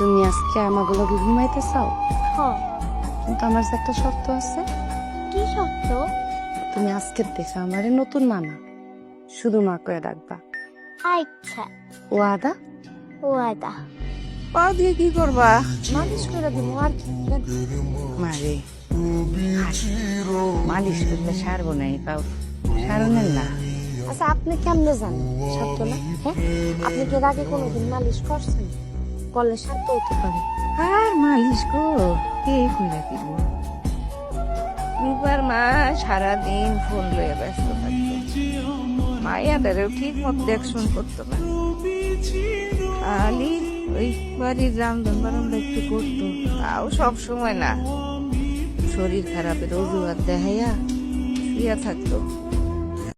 তুমি আজকে আমাগুলোকে ঘুমাইতে চাও? হ। কিন্তু আমার যে একটা শর্ত আছে। কি সত্য? তুমি আজকের দেখে আমারে নতুন মানা, শুধু মা করে ডাকবা। আচ্ছা, ও আদা ওয়াদা। পা দিয়ে কি করবা? মালিশ করে দিব আর কি। মারে মালিশ করলে সারবো না, পাও সারনের না। আচ্ছা আপনি কেমনে জানেন শর্ত না? হ্যাঁ, আপনি কি এর আগে কোনোদিন মালিশ করছেন? করলে শর্ত হতে পারে। আর মালিশ গো কে কইরা দিব? রূপার মা সারাদিন ফোন লয়ে ব্যস্ত থাকতো, মায়াদারেও ঠিক মতো দেখশন করতো না, খালি ওই বাড়ির রামধন বারান্দা একটু করতো, তাও সব সময় না। শরীর খারাপের অজুহাত দেখাইয়া শুইয়া থাকতো।